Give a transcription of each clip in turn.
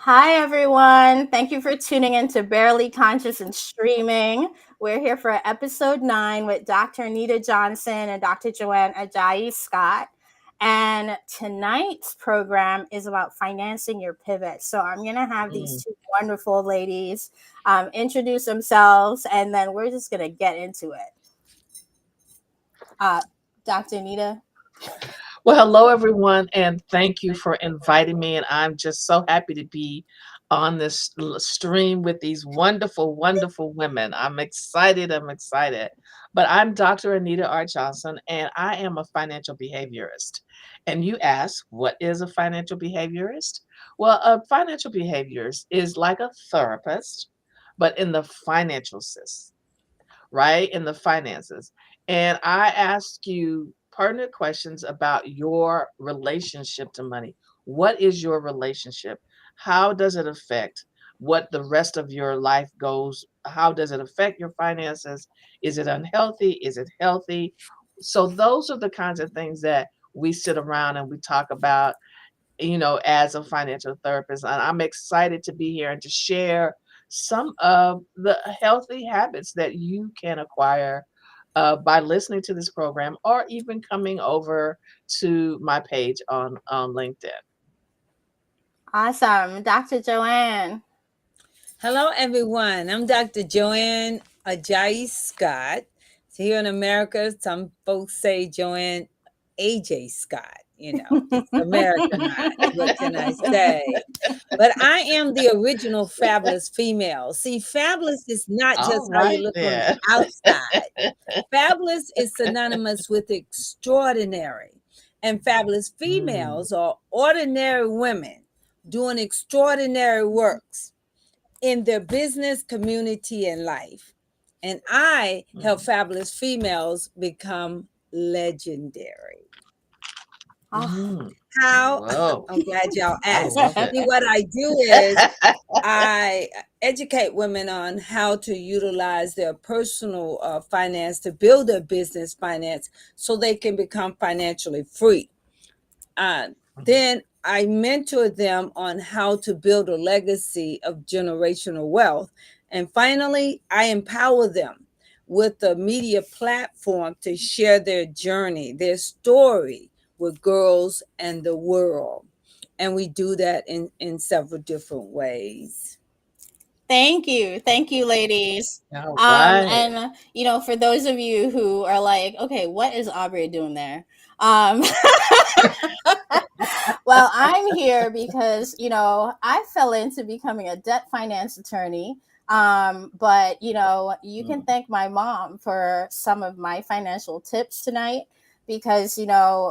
Hi, everyone. Thank you for tuning in to Barely Conscious and Streaming. We're here for episode 9 with Dr. Anita Johnson and Dr. JoAnn Ajayi-Scott. And tonight's program is about financing your pivot. So I'm going to have these two wonderful ladies introduce themselves, and then we're just going to get into it. Dr. Anita? Well, hello everyone, and thank you for inviting me. And I'm just so happy to be on this stream with these wonderful, wonderful women. I'm excited. I'm excited. But I'm Dr. Anita R. Johnson, and I am a financial behaviorist. And you ask, what is a financial behaviorist? Well, a financial behaviorist is like a therapist, but in the financial system, right? In the finances. And I ask you pertinent questions about your relationship to money. What is your relationship? How does it affect what the rest of your life goes? How does it affect your finances? Is it unhealthy? Is it healthy? So, those are the kinds of things that we sit around and we talk about, as a financial therapist. And I'm excited to be here and to share some of the healthy habits that you can acquire by listening to this program or even coming over to my page on LinkedIn. Awesome. Dr. JoAnn? Hello, everyone. I'm Dr. JoAnn Ajayi-Scott. So here in America, some folks say JoAnn Scott. It's Americanized. What can I say? But I am the original fabulous female. See, fabulous is not All just how you right, look on then. the outside. Fabulous is synonymous with extraordinary. And fabulous females are ordinary women doing extraordinary works in their business, community, and life. And I help fabulous females become legendary. How? Whoa, I'm glad y'all I asked. love it. See, what I do is I educate women on how to utilize their personal finance to build their business finance so they can become financially free. Then I mentor them on how to build a legacy of generational wealth. And finally, I empower them with a media platform to share their journey, their story with girls and the world. And we do that in several different ways. Thank you. Thank you, ladies. All right. And for those of you who are like, okay, what is Aubria doing there? Um, well, I'm here because, I fell into becoming a debt finance attorney. But, you can thank my mom for some of my financial tips tonight because,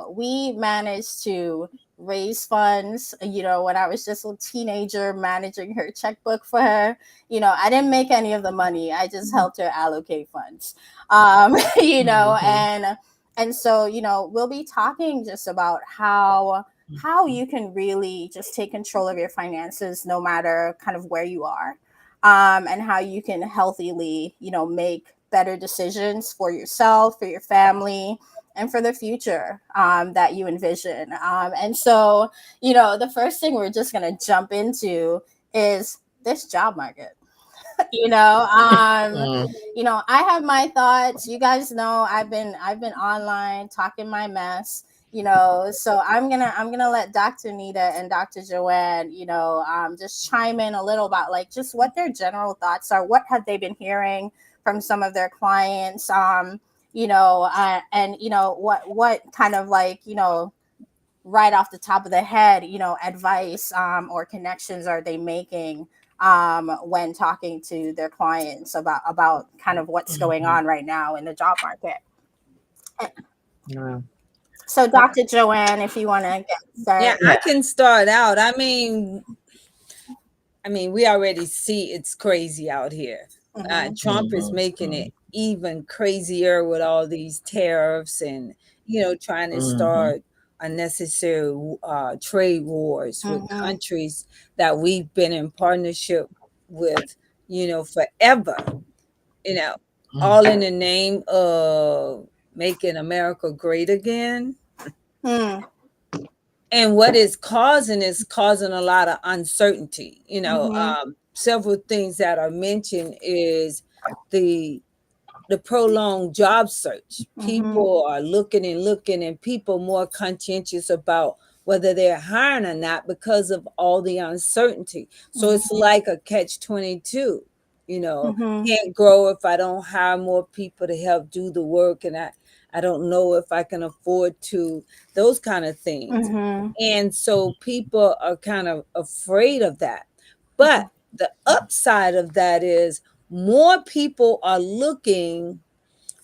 we managed to raise funds, when I was just a teenager managing her checkbook for her. I didn't make any of the money. I just helped her allocate funds. Mhm. And so, we'll be talking just about how you can really just take control of your finances no matter kind of where you are, and how you can healthily make better decisions for yourself, for your family, and for the future that you envision. And so the first thing we're just going to jump into is this job market. you know um Mm. I have my thoughts. You guys know I've been online talking my mess. So I'm gonna let Dr. Nita and Dr. Joanne just chime in a little about like just what their general thoughts are. What have they been hearing from some of their clients? And what kind of like right off the top of the head, advice or connections are they making when talking to their clients about kind of what's going Mhm. on right now in the job market. Yeah. So, Dr. Joanne, if you want to get Yeah, started. I Yeah. can start out. We already see it's crazy out here. Hmm. Trump is making it even crazier with all these tariffs and trying to Mhm. start unnecessary trade wars with Hmm. countries that we've been in partnership with, forever. You know, all in Mhm. the name of making America great again. Hmm. And what is causing a lot of uncertainty. Several things that are mentioned is the prolonged job search. People are looking and looking, and people more conscientious about whether they're hiring or not because of all the uncertainty. So it's like a catch-22. Can't grow if I don't hire more people to help do the work, and I don't know if I can afford to, those kind of things. And so people are kind of afraid of that. But the upside of that is more people are looking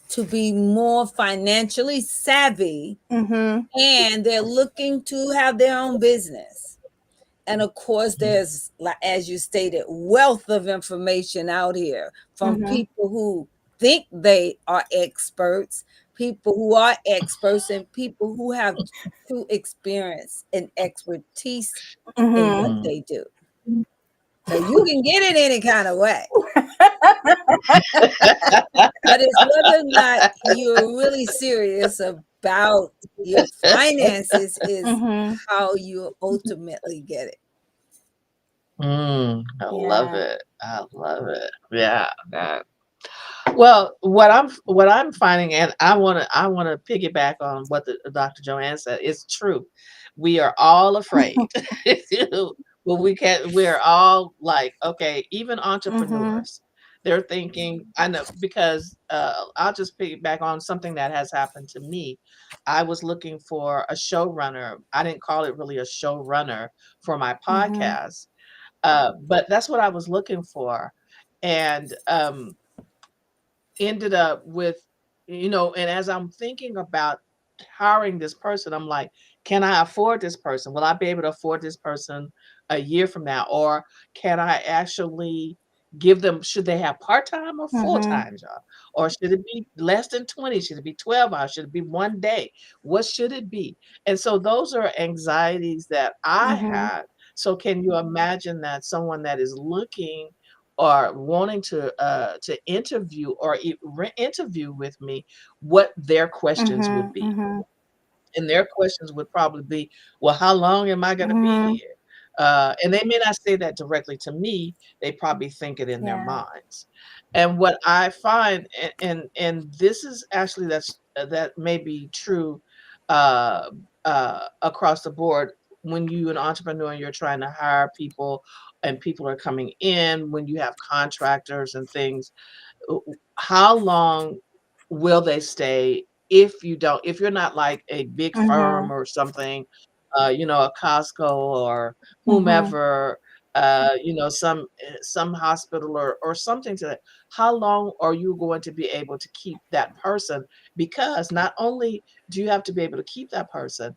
to be more financially savvy, and they're looking to have their own business. And of course, there's, like as you stated, wealth of information out here from people who think they are experts, people who are experts, and people who have true experience and expertise in what they do. So you can get it any kind of way. But it's whether or not you're really serious about your finances is how you ultimately get it. I love it. I love it. Yeah. Well, what I'm finding, and I wanna piggyback on what the Dr. JoAnn said. It's true. We are all afraid. Well, we're all like, okay, even entrepreneurs, they're thinking, I know, because I'll just piggyback on something that has happened to me. I was looking for a showrunner. I didn't call it really a showrunner for my podcast, but that's what I was looking for. And ended up with, and as I'm thinking about hiring this person, I'm like, can I afford this person? Will I be able to afford this person a year from now? Or can I actually give them, should they have part-time or full-time job? Or should it be less than 20? Should it be 12 hours? Should it be one day? What should it be? And so those are anxieties that I had. So can you imagine that someone that is looking or wanting to interview or interview with me, what their questions would be? And their questions would probably be, well, how long am I going to be here? And they may not say that directly to me. They probably think it in their Yeah. minds. And what I find, and this is actually that may be true uh, across the board. When you an entrepreneur and you're trying to hire people, and people are coming in, when you have contractors and things, how long will they stay if you're not like a big firm or something, a Costco or whomever, some hospital or something to that. How long are you going to be able to keep that person? Because not only do you have to be able to keep that person,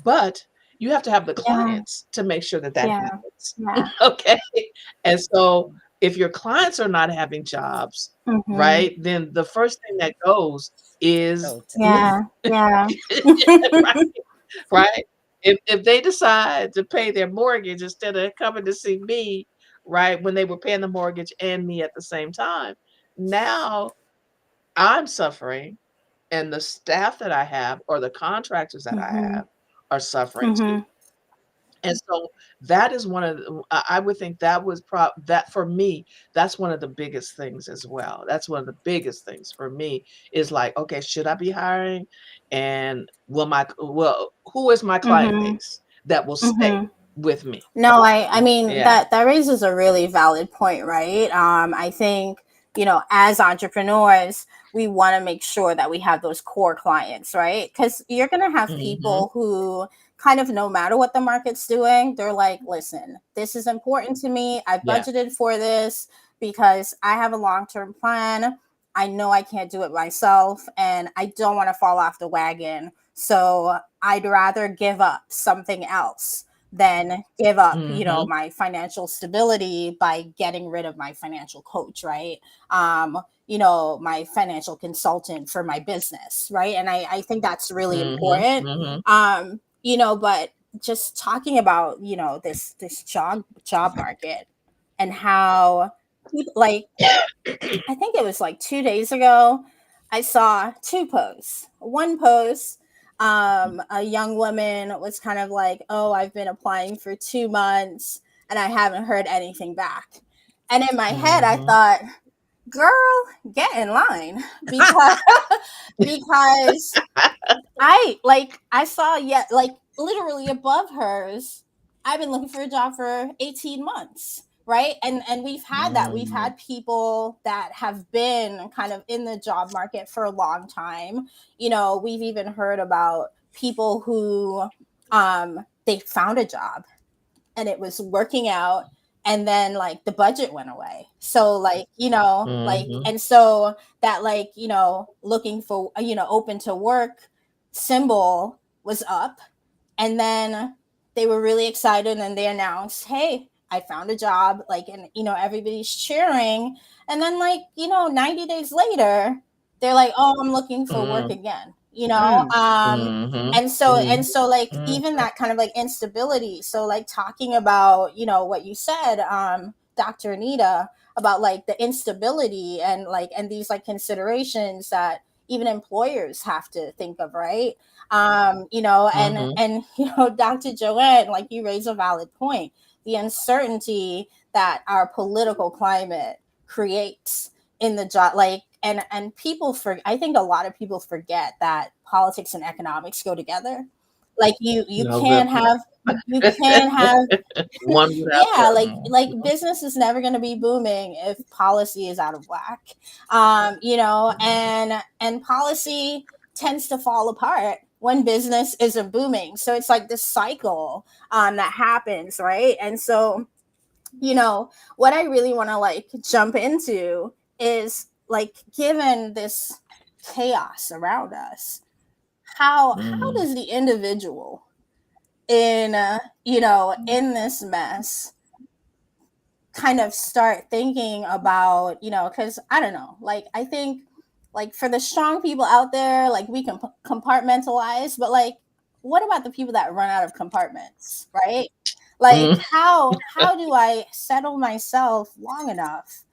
but you have to have the Yeah. clients to make sure that that Yeah. happens. Yeah. Okay. And so if your clients are not having jobs, right, then the first thing that goes is me. Yeah. Yeah. Right, right? If they decide to pay their mortgage instead of coming to see me, right, when they were paying the mortgage and me at the same time, now I'm suffering, and the staff that I have or the contractors that I have are suffering too. And so that is one of the I would think that was that for me, that's one of the biggest things as well. That's one of the biggest things for me is like, okay, should I be hiring? And who is my client base that will stay with me? No, I mean Yeah. that raises a really valid point, right? I think, as entrepreneurs, we want to make sure that we have those core clients, right? Because you're going to have Mhm. people who kind of, no matter what the market's doing, they're like, listen, this is important to me. I Yeah. budgeted for this because I have a long-term plan. I know I can't do it myself and I don't want to fall off the wagon. So I'd rather give up something else than give up, Mhm. my financial stability by getting rid of my financial coach, right? My financial consultant for my business, right? And I think that's really Mhm. important. Mhm. But just talking about, this job market and how, like, I think it was like 2 days ago, I saw two posts. One post A young woman was kind of like, oh, I've been applying for 2 months and I haven't heard anything back. And in my head, I thought, girl, get in line because because I saw yet like literally above hers. I've been looking for a job for 18 months, right? And we've had that. We've had people that have been kind of in the job market for a long time. We've even heard about people who they found a job and it was working out, and then like the budget went away, so like and so that looking for open to work symbol was up, and then they were really excited and they announced, hey, I found a job, like, and everybody's cheering, and then 90 days later they're like, oh, I'm looking for work again. And so like even that kind of like instability, so like talking about what you said, Dr. Anita, about like the instability and these like considerations that even employers have to think of, right? And Dr. JoAnn, like, you raise a valid point. The uncertainty that our political climate creates in the job, like, and people I think a lot of people forget that politics and economics go together. Like you can't have one would have yeah, like business is never going to be booming if policy is out of whack. And policy tends to fall apart when business isn't booming. So it's like this cycle that happens, right? And so what I really want to like jump into is, like, given this chaos around us, how does the individual in in this mess kind of start thinking about, because I don't know, like, I think, like, for the strong people out there, like, we can compartmentalize, but like, what about the people that run out of compartments, right? Like, how do I settle myself long enough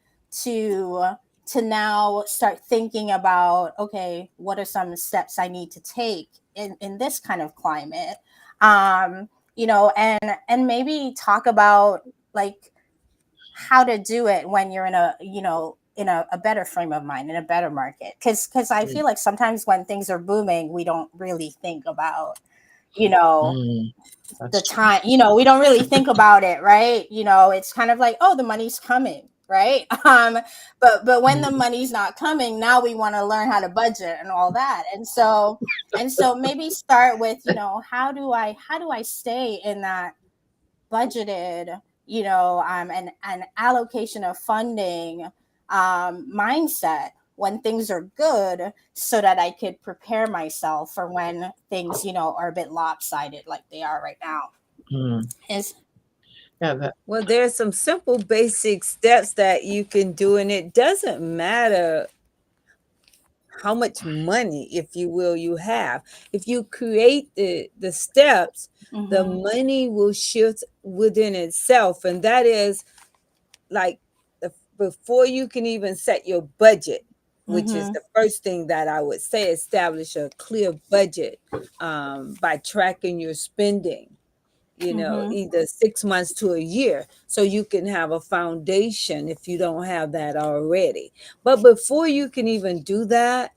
to now start thinking about, okay, what are some steps I need to take in this kind of climate? And maybe talk about, like, how to do it when you're in a better frame of mind, in a better market, because I feel like sometimes when things are booming, we don't really think about the time, we don't really think about it, right? It's kind of like, oh, the money's coming, right? But when the money's not coming, now we want to learn how to budget and all that. And so maybe start with, how do I stay in that budgeted, an allocation of funding mindset when things are good, so that I could prepare myself for when things, are a bit lopsided like they are right now. Is Well, there's some simple basic steps that you can do, and it doesn't matter how much money, if you will, you have. If you create the steps, the money will shift within itself. And that is like before you can even set your budget, which is the first thing that I would say, establish a clear budget by tracking your spending, either 6 months to a year, so you can have a foundation if you don't have that already. But before you can even do that,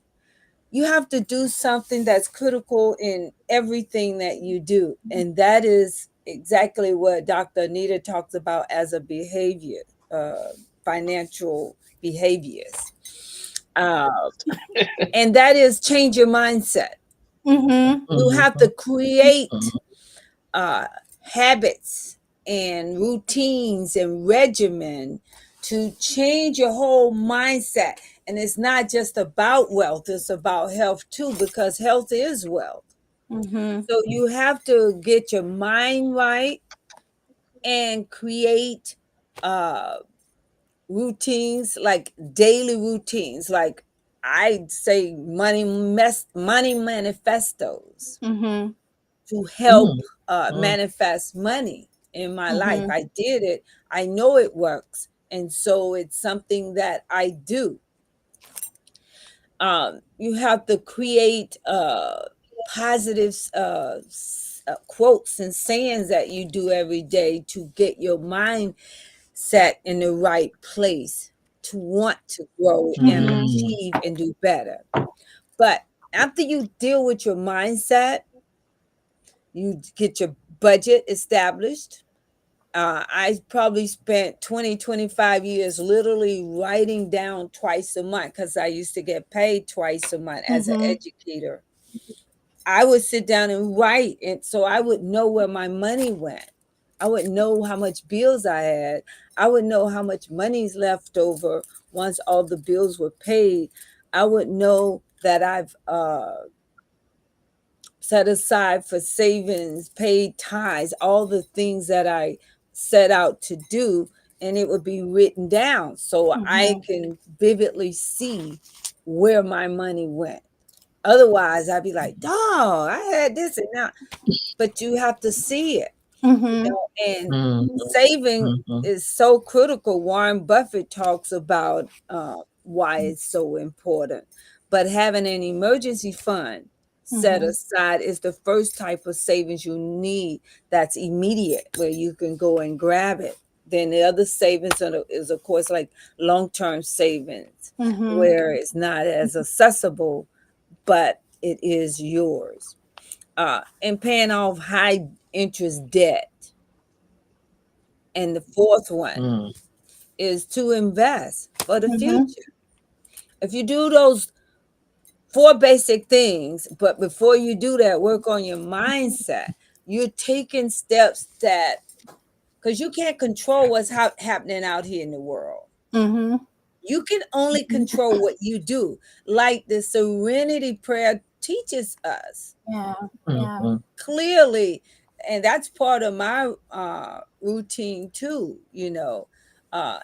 you have to do something that's critical in everything that you do. And that is exactly what Dr. Anita talks about as a behavior, financial behaviors. And that is change your mindset. You have to create habits and routines and regimen to change your whole mindset. And it's not just about wealth, it's about health too, because health is wealth. So you have to get your mind right and create routines, like daily routines, like I'd say money manifestos to help manifest money in my life. I did it. I know it works. And so it's something that I do. You have to create positive quotes and sayings that you do every day to get your mind set in the right place to want to grow and Mhm. Mm, achieve and do better. But after you deal with your mindset, you get your budget established. I probably spent 20, 25 years literally writing down twice a month because I used to get paid twice a month as an Mhm. educator. I would sit down and write, and so I would know where my money went. I would know how much bills I had. I would know how much money's left over once all the bills were paid. I would know that I've set aside for savings, paid tithes, all the things that I set out to do, and it would be written down so I Mhm. can vividly see where my money went. Otherwise, I'd be like, dog, I had this and now, but you have to see it, Mhm. and mm, saving mhm, is so critical. Warren Buffett talks about why it's so important. But having an emergency fund set Mhm. aside is the first type of savings you need that's immediate, where you can go and grab it. Then the other savings is, of course, like long term savings, Mhm. where it's not as accessible, but it is yours. And paying off high interest debt. And the fourth one mm, is to invest for the Mhm. future. If you do those four basic things, but before you do that, work on your mindset, you're taking steps that, because you can't control what's happening out here in the world. Mhm. You can only control what you do, like the serenity prayer teaches us Yeah. Yeah. mhm, clearly. And that's part of my routine too,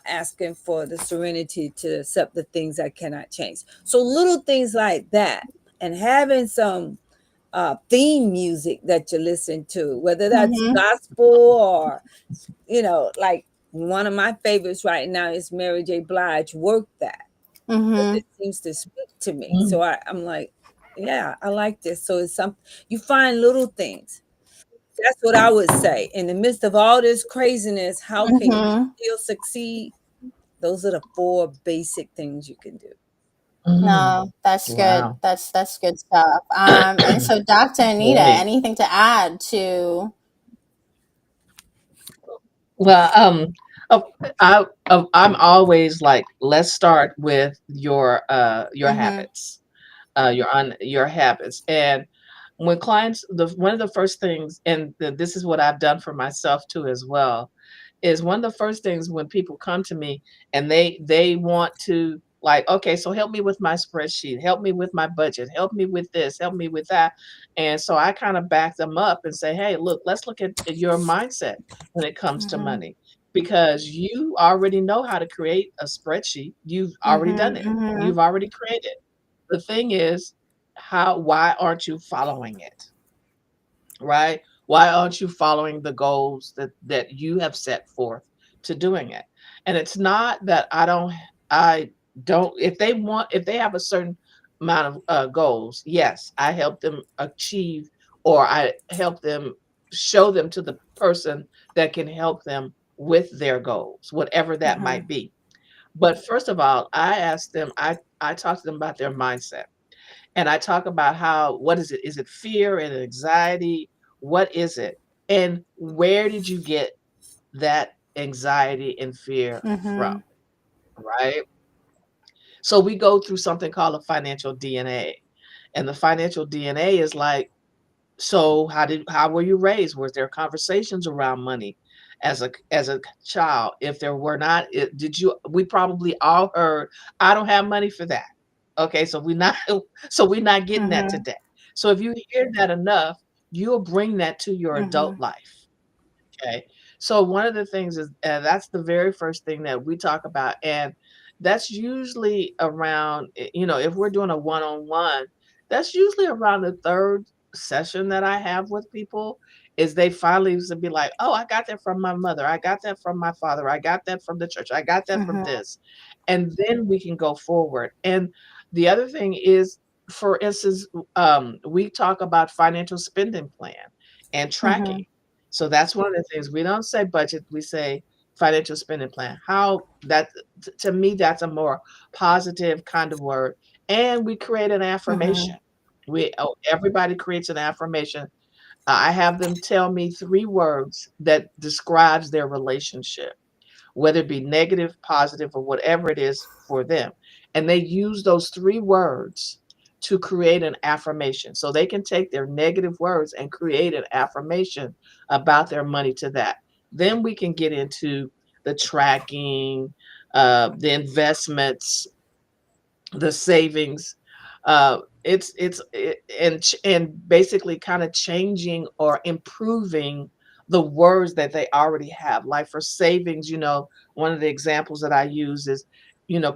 asking for the serenity to accept the things I cannot change. So little things like that, and having some theme music that you listen to, whether that's Mhm. gospel or, like one of my favorites right now is Mary J. Blige, Work That, because Mhm. it seems to speak to me. mm, So I'm like, yeah, I like this. So it's some, you find little things. That's what I would say. In the midst of all this craziness, how can you Mhm. still succeed? Those are the four basic things you can do. mm. No, that's good. Wow. That's good stuff. And so Dr. Anita, Great. anything to add to? Well, oh, I'm always like, let's start with your Mhm. habits, your habits. And when clients, the one of the first things, and this is what I've done for myself too as well, is one of the first things when people come to me and they want to, like, okay, so help me with my spreadsheet, help me with my budget, help me with this, help me with that. And so I kind of back them up and say, hey, look, let's look at your mindset when it comes to Mhm. money, because you already know how to create a spreadsheet. You've already done Mhm. it. Mhm. You've already created. The thing is, why aren't you following it? Right? Why aren't you following the goals that you have set forth to doing it? And it's not that I don't, if they have a certain amount of goals, yes, I help them achieve, or I help them show them to the person that can help them with their goals, whatever that Mhm. might be. But first of all, I talk to them about their mindset, and I talk about how, what is it? Is it fear and anxiety? What is it? And where did you get that anxiety and fear from? Mhm. Right? So we go through something called a financial DNA. And the financial DNA is like, so how were you raised? Was there conversations around money as a child? If there were not, did you we probably all heard, I don't have money for that. Okay, so we not so we're not getting that Mhm. today. So if you hear that enough, you'll bring that to your adult Mhm. life. Okay. So one of the things is, that's the very first thing that we talk about. And that's usually around, if we're doing a one-on-one, that's usually around the third session that I have with people, is they finally used to be like, oh, I got that from my mother. I got that from my father. I got that from the church. I got that from Mhm. this. And then we can go forward. And the other thing is, for instance, we talk about financial spending plan and Mm-hmm. tracking. So that's one of the things. We don't say budget, we say financial spending plan. How that to me, that's a more positive kind of word. And we create an Mm-hmm. affirmation. Everybody creates an affirmation. I have them tell me 3 words that describes their relationship, whether it be negative, positive, or whatever it is for them. And they use those 3 words to create an affirmation. So they can take their negative words and create an affirmation about their money to that. Then we can get into the tracking, the investments, the savings. And basically kind of changing or improving the words that they already have. Like for savings, one of the examples that I use is,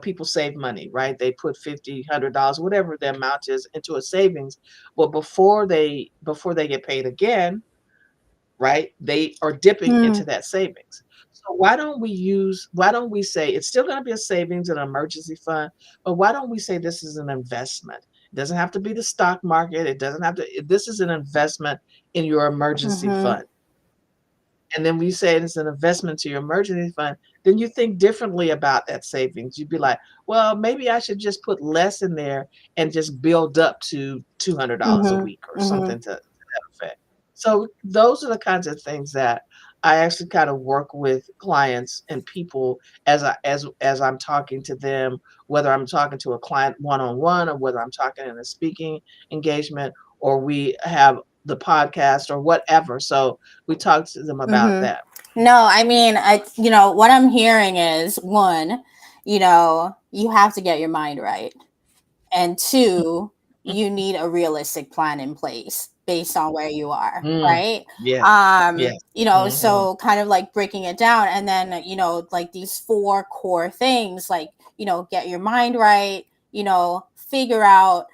people save money, right? They put 50, $100, whatever the amount is, into a savings. But before they get paid again, right? They are dipping into that savings. So why don't we say it's still going to be a savings and an emergency fund, but why don't we say this is an investment? It doesn't have to be the stock market. It doesn't have to, this is an investment in your emergency Mm-hmm. fund. And then we say it's an investment to your emergency fund, then you think differently about that savings. You'd be like, well, maybe I should just put less in there and just build up to $200 a Mm-hmm. week or Mm-hmm. something to that effect. So those are the kinds of things that I actually kind of work with clients and people as I'm talking to them, whether I'm talking to a client one-on-one or whether I'm talking in a speaking engagement or we have the podcast or whatever. So we talk to them about Mm-hmm. that. No, I mean, what I'm hearing is one, you have to get your mind right. And two, you need a realistic plan in place based on where you are, Mm, right? yes, yes. Mhm, So kind of like breaking it down and then, like these 4 core things, like, get your mind right, figure out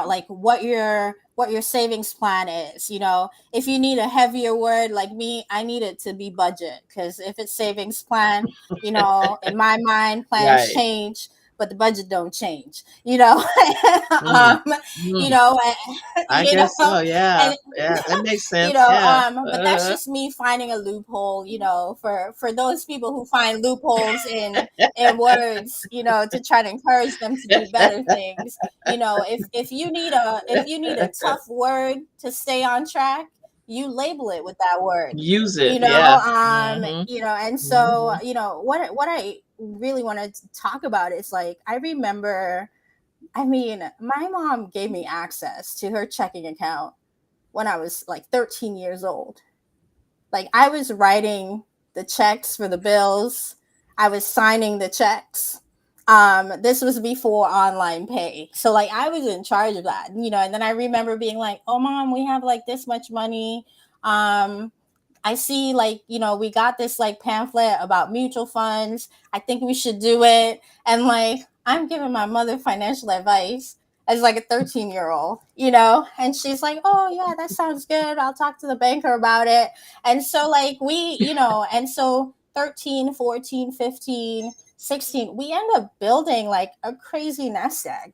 like what your savings plan is. If you need a heavier word like me, I need it to be budget, because if it's savings plan, in my mind, plans right. change but the budget don't change, Mm, um mm. I you guess know so, yeah. and Yeah, that makes sense, yeah. but that's Uh-huh. just me finding a loophole, for those people who find loopholes in words, to try to encourage them to do better things. If you need a tough word to stay on track, you label it with that word. Use it, yeah. Mhm, And so, mhm. what I really wanted to talk about is, like, I remember, I mean, my mom gave me access to her checking account when I was like 13 years old. Like, I was writing the checks for the bills, I was signing the checks. This was before online pay. So, like, I was in charge of that, and then I remember being like, "Oh, mom, we have like this much money. Um, I see, like, we got this like pamphlet about mutual funds. I think we should do it." And like, I'm giving my mother financial advice as like a 13-year-old, and she's like, "Oh, yeah, that sounds good. I'll talk to the banker about it." And so, like, and so 13, 14, 15, 16, we end up building like a crazy nest egg.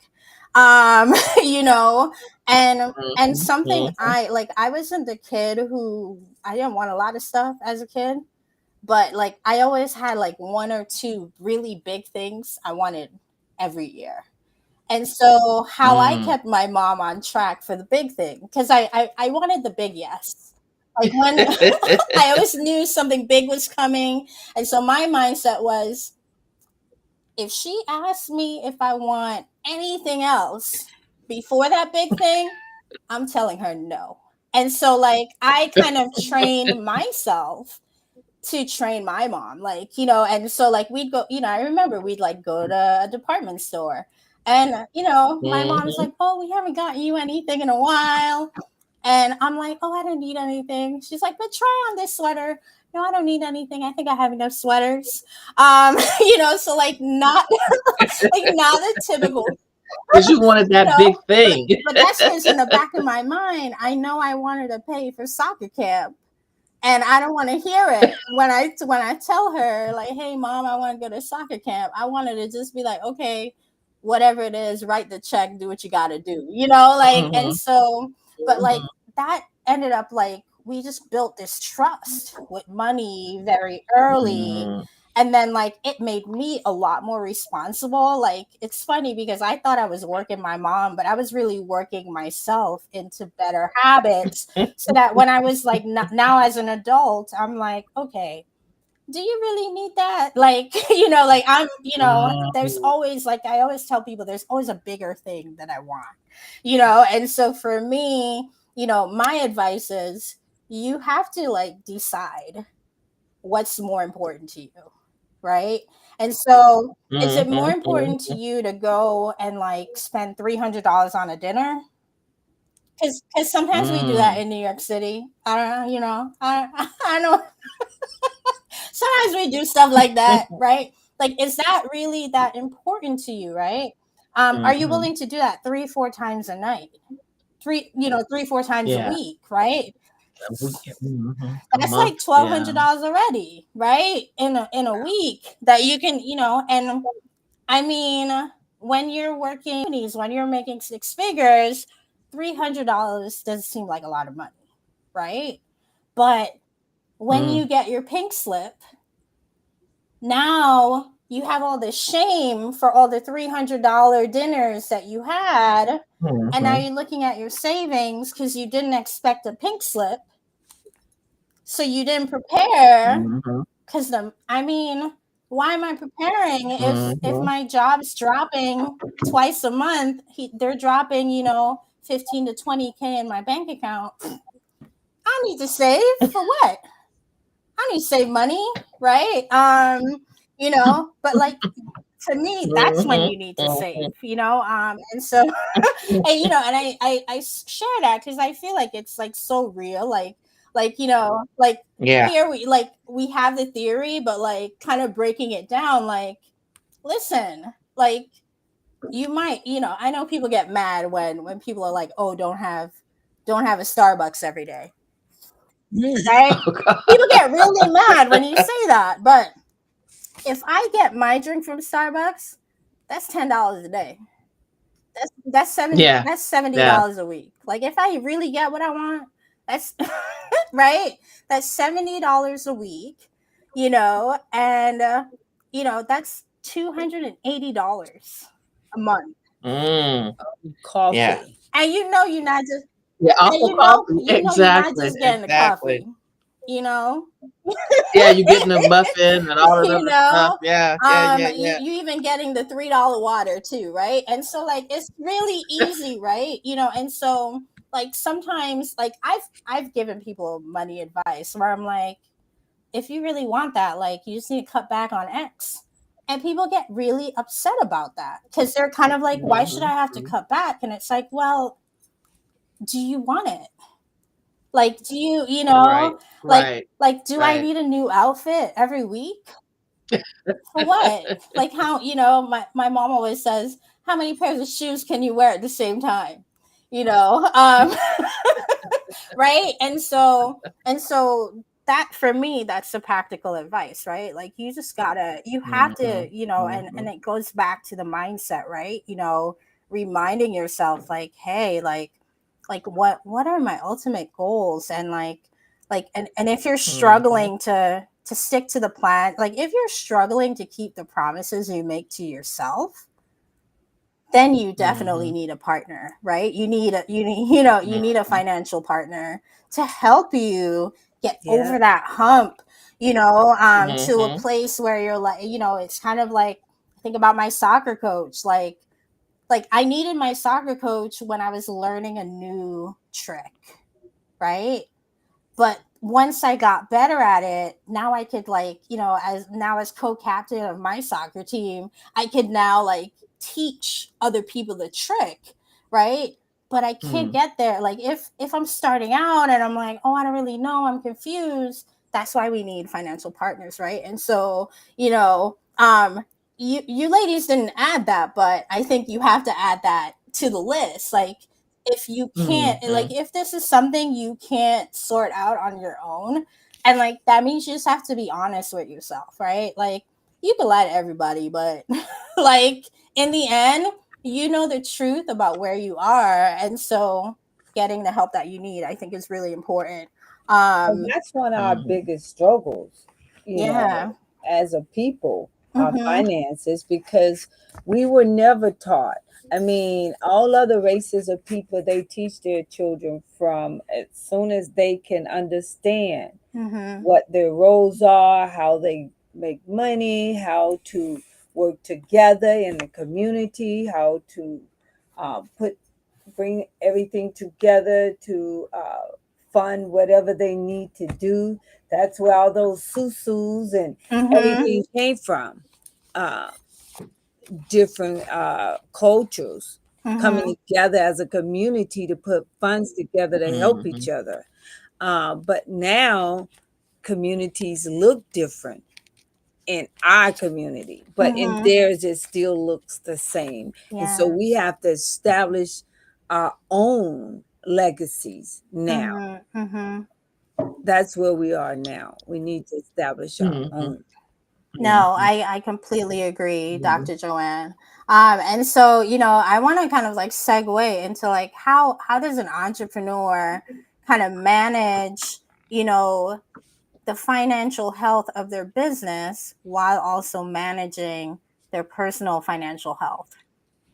Um, you know, and Mhm, something mhm. I wasn't the kid who I didn't want a lot of stuff as a kid, but like I always had like one or two really big things I wanted every year. And so how I Mm. kept my mom on track for the big thing, because I wanted the big yes. Like, when I always knew something big was coming. And so my mindset was, if she asks me if I want anything else before that big thing, I'm telling her no. And so, like, I kind of trained myself to train my mom, like, and so, like, we'd go, I remember we'd like go to a department store, and my mom's Mhm. like, "Oh, we haven't gotten you anything in a while." And I'm like, "Oh, I don't need anything." She's like, "But try on this sweater." "No, I don't need anything. I think I have enough sweaters." So, like, not like not a typical, 'Cause you wanted that big but thing. that's because in the back of my mind, I know I wanted to pay for soccer camp, and I don't want to hear it when I tell her, like, "Hey, mom, I want to go to soccer camp." I wanted to just be like, "Okay, whatever it is, write the check, do what you got to do, you know, like, and Mhm. so, but like Mhm. that ended up like, we just built this trust with money very early. Mhm. And then like it made me a lot more responsible. Like it's funny because I thought I was working my mom, but I was really working myself into better habits so that when I was like now as an adult, I'm like, okay, do you really need that? Like, you know, like I'm, you know, there's Mhm. always like I always tell people there's always a bigger thing that I want, you know, and so for me, you know, my advice is you have to like decide what's more important to you, right? And so is it more Mhm. important to you to go and like spend $300 on a dinner? Because sometimes we do that Mhm. in New York City. I don't know, you know, I know sometimes we do stuff like that, right? Like, is that really that important to you, right? Are you Mhm. willing to do that 3, 4 times a night? Three, you know, 3, 4 times a Yeah. week, right? A week. Mhm. A That's like month. twelve Yeah. hundred dollars already, right? In a week that you can, you know, and I mean, when you're working, when you're making 6 figures, $300 doesn't seem like a lot of money, right? But when Mm. you get your pink slip, now you have all this shame for all the $300 dinners that you had. And now Mhm. you're looking at your savings because you didn't expect a pink slip. So you didn't prepare Mhm. because I mean, why am I preparing if Mhm. my job's dropping twice a month? They're dropping, you know, 15 to 20K in my bank account. I need to save for what? I need to save money, right? You know, but like to me, that's when Mhm. you need to Mhm. save, you know. And so, and you know, and I share that because I feel like it's like so real, like you know, like Yeah. here we have the theory, but like kind of breaking it down, like listen, like you might, you know, I know people get mad when people are like, oh, don't have a Starbucks every day, right? Oh God. People get really mad when you say that, but if I get my drink from Starbucks, that's $10 a day. That's seven Yeah. that's seventy Yeah. dollars a week. Like if I really get what I want, that's right. That's $70 a week, you know, and you know that's $280 a month. Mm. Yeah. Coffee. And you know you're not just Yeah. and Also coffee. you know you're not Exactly. just getting the Exactly. coffee, you know. Yeah. You getting a muffin and all that You other stuff. know, Yeah. Yeah. Yeah. Yeah. you even getting the $3 water too, right? And so like it's really easy, right? You know, and so like sometimes like I've given people money advice where I'm like, if you really want that, like you just need to cut back on X. And people get really upset about that because they're kind of like, why should I Mhm. have to Mhm. cut back? And it's like, well, do you want it? Like, do you, you Right. know, like, Right. like, do I Right. need a new outfit every week? For what? Like how, you know, my mom always says, how many pairs of shoes can you wear at the same time? You know, right? And so that for me, that's the practical advice, right? Like you have to, Mhm. you know, and Mhm. it goes back to the mindset, right? You know, reminding yourself like, hey, like what are my ultimate goals? And like and if you're Mhm. struggling to stick to the plan, like if you're struggling to keep the promises you make to yourself, then you definitely Mhm. need a partner, right? You need a Mhm. financial partner to help you get over Yeah. that hump, you know, to a Mhm. place where you're like, you know, it's kind of like think about my soccer coach, like I needed my soccer coach when I was learning a new trick, right? But once I got better at it, now I could like, you know, as co-captain of my soccer team, I could now like teach other people the trick, right? But I can't Mhm. get there. Like if I'm starting out and I'm like, oh, I don't really know, I'm confused. That's why we need financial partners, right? And so, you know, you ladies didn't add that, but I think you have to add that to the list. Like if you can't, like Mhm. if this is something you can't sort out on your own, and like that means you just have to be honest with yourself, right? Like you can lie to everybody, but like in the end, you know the truth about where you are, and so getting the help that you need, I think, is really important. And Um, that's one of our Mhm. biggest struggles, yeah. as a people, our Mm-hmm. finances, because we were never taught. I mean, all other races of people, they teach their children from as soon as they can understand Mm-hmm. what their roles are, how they make money, how to work together in the community, how to put bring everything together to fund whatever they need to do. That's where all those susus and Mm-hmm. everything came from. Uh, Different cultures Mm-hmm. coming together as a community to put funds together to help each Mhm. other. But now communities look different in our community, but in Mm-hmm. theirs it still looks the same. And so Yeah. we have to establish our own legacies now. Mm-hmm. Mm-hmm. That's where we are now. We need to establish our Mhm. own. No, Mhm. I completely agree, Mhm. Dr. JoAnn. And so, I want to kind of like segue into like how does an entrepreneur kind of manage, you know, the financial health of their business while also managing their personal financial health,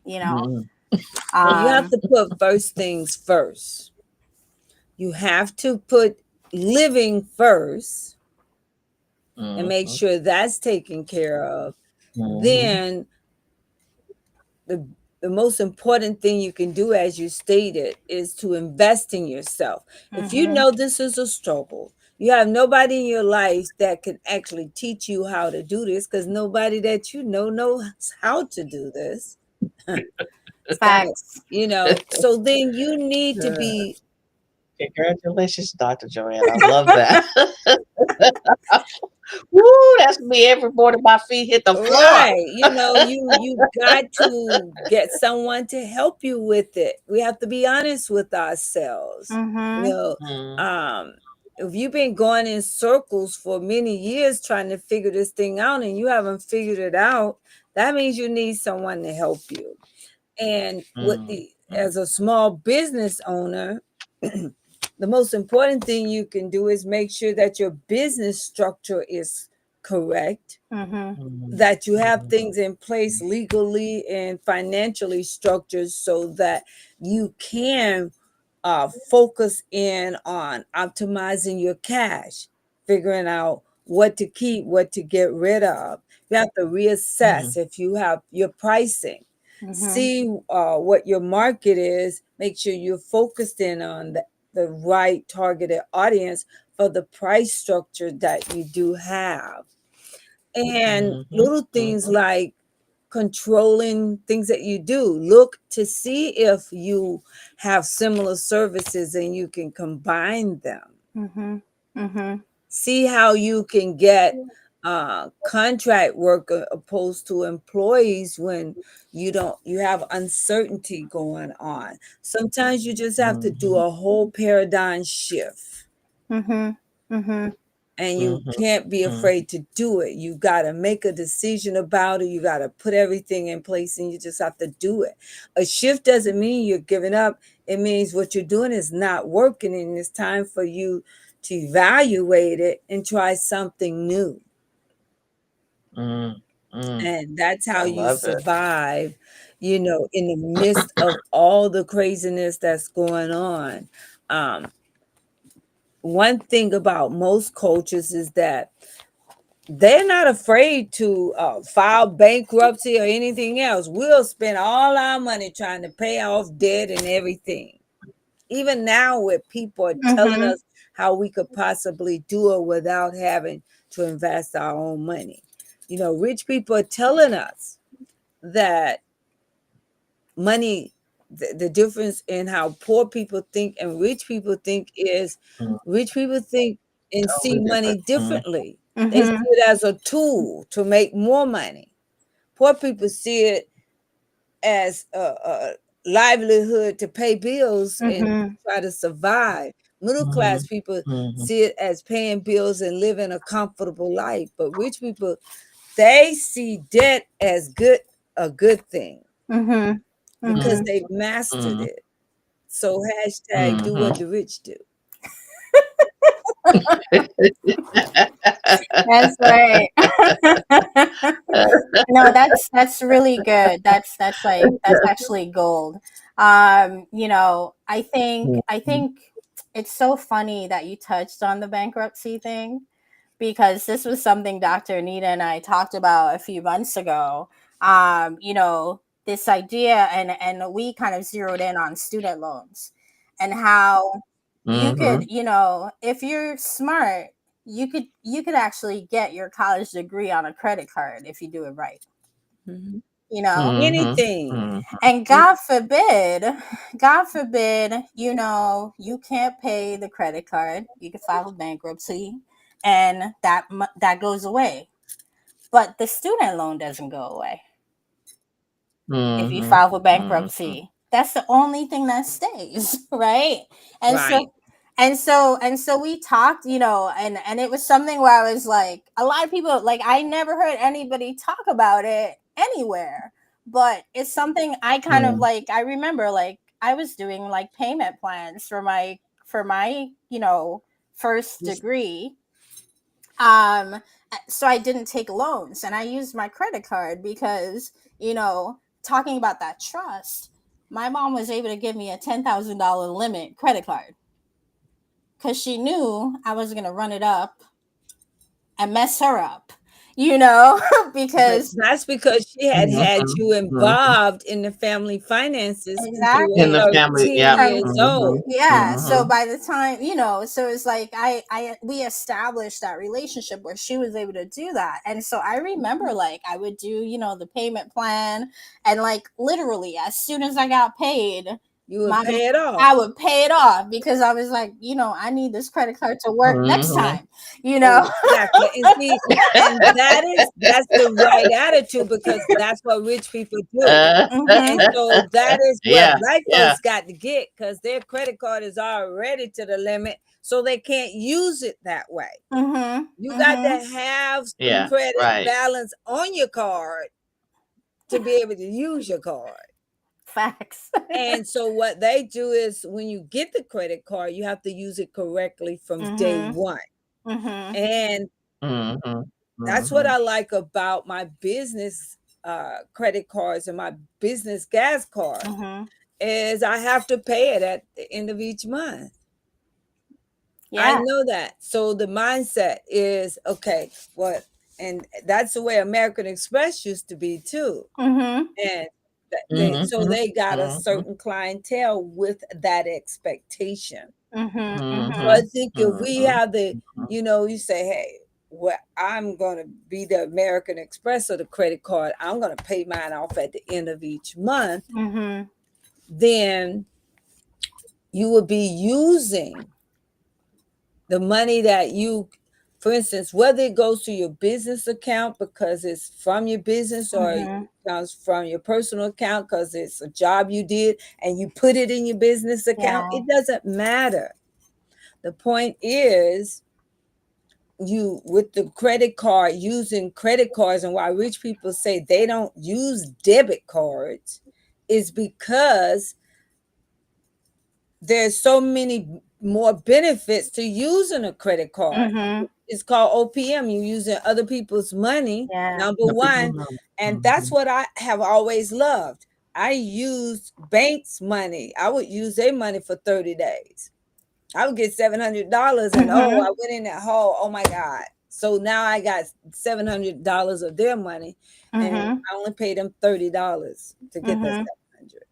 you know? Mhm. Well, you have Um, to put first things first. You have to put living first and make Mhm. sure that's taken care of. Mhm. Then the the most important thing you can do, as you stated, is to invest in yourself. If you mhm, know this is a struggle, you have nobody in your life that can actually teach you how to do this, because nobody that you know knows how to do this. It's kind of, facts. so then you need to Yeah. be Congratulations, Dr. Joanne. I love that. Woo, that's me every morning my feet hit the floor. right. You got to get someone to help you with it. We have to be honest with ourselves. You Mhm, know, Mm, um, if you've been going in circles for many years trying to figure this thing out and you haven't figured it out, that means you need someone to help you. And with mm, the mm, as a small business owner, the most important thing you can do is make sure that your business structure is correct, mhm, mm, that you have mhm, things in place legally and financially structured so that you can focus in on optimizing your cash, figuring out what to keep, what to get rid of. You have to reassess mm, if you have your pricing, mhm, see what your market is, make sure you're focused in on the right targeted audience for the price structure that you do have. And mhm, little things mhm, like controlling things that you do. Look to see if you have similar services and you can combine them. mhm, mhm, See how you can get contract work opposed to employees when you have uncertainty going on. Sometimes you just have to do mhm, a whole paradigm shift, mhm, mhm, and you mhm, can't be mhm, afraid to do it. You got to make a decision about it. You got to put everything in place and you just have to do it. A shift doesn't mean you're giving up. It means what you're doing is not working and it's time for you to evaluate it and try something new. mm, mm. And that's how I you love it. survive, in the midst of all the craziness that's going on. Um, One thing about most cultures is that they're not afraid to file bankruptcy or anything else. We'll spend all our money trying to pay off debt and everything. Even now, where people are telling mhm, us how we could possibly do it without having to invest our own money. Rich people are telling us that money, the difference in how poor people think and rich people think is Mm, rich people think and see totally money different. Mm, differently. They see mhm, it as a tool to make more money. Poor people see it as a livelihood to pay bills and mhm, try to survive. Middle class mhm, people mhm, see it as paying bills and living a comfortable life. But rich people, they see debt as good, a good thing Mhm. because Mhm. they mastered it. So hashtag do what Mhm. the rich do. That's right. No, that's really good. That's actually gold. I think it's so funny that you touched on the bankruptcy thing because this was something Dr. Anita and I talked about a few months ago. This idea, and we kind of zeroed in on student loans and how you could, Mhm. if you're smart, you could actually get your college degree on a credit card if you do it right, Mhm. you know. Mhm. Anything. Mhm. And God forbid, you can't pay the credit card, you can file bankruptcy, and that goes away. But the student loan doesn't go away if you Mhm. file for Mhm. bankruptcy. That's the only thing that stays, right? And Right. so we talked, and it was something where I was like, a lot of people, like, I never heard anybody talk about it anywhere, but it's something I kind of Mhm. like. I remember, like, I was doing like payment plans for my first Just- degree. So I didn't take loans and I used my credit card because, talking about that trust, my mom was able to give me a $10,000 limit credit card because she knew I was going to run it up and mess her up, But because that's because she had had Mhm. you Mhm. involved in the family finances since you In were the exactly. family, 13 yep. From years old. Mhm. Yeah, so Mhm. by the time, so it's like we established that relationship where she was able to do that. And so I remember, like, I would do, the payment plan, and like literally as soon as I got paid, You would my pay it off. I would pay it off because I was like, I need this credit card to work next Mhm. time, you know. Exactly. And see, and that's the right attitude because that's what rich people do. Uh, And Mhm. so that is what yeah, black yeah. folks got to get because their credit card is already to the limit, so they can't use it that way. Mhm. You got to Mhm. have some Yeah, credit right. balance on your card to be able to use your card. Facts. And so what they do is when you get the credit card, you have to use it correctly from day Mhm. one. Mhm. And Mhm. that's what Mhm. I like about my business credit cards and my business gas card Mhm. is I have to pay it at the end of each month. I Yeah. know that. So the mindset is okay, what, and that's the way American Express used to be too. Mhm. And so Mhm. they got a Mhm. certain clientele with that expectation. Mhm. So I Mhm. Mhm. think if we Mhm. have you say, hey, well, I'm going to be the American Express or the credit card, I'm going to pay mine off at the end of each month, Mhm. then you will be using the money that for instance, whether it goes to your business account because it's from your business or it Mhm. comes from your personal account because it's a job you did and you put it in your business account, Yeah. it doesn't matter. The point is you with the credit card, using credit cards, and why rich people say they don't use debit cards is because there's so many more benefits to using a credit card. Mhm. It's called OPM. You're using other people's money, Yeah. number The people one. know. And that's Mhm. what I have always loved. I used banks' money. I would use their money for 30 days. I would get $700 and oh, I Mhm. went in that hole. Oh my God. So now I got $700 of their money and Mhm. I only paid them $30 to get that Mhm. 700.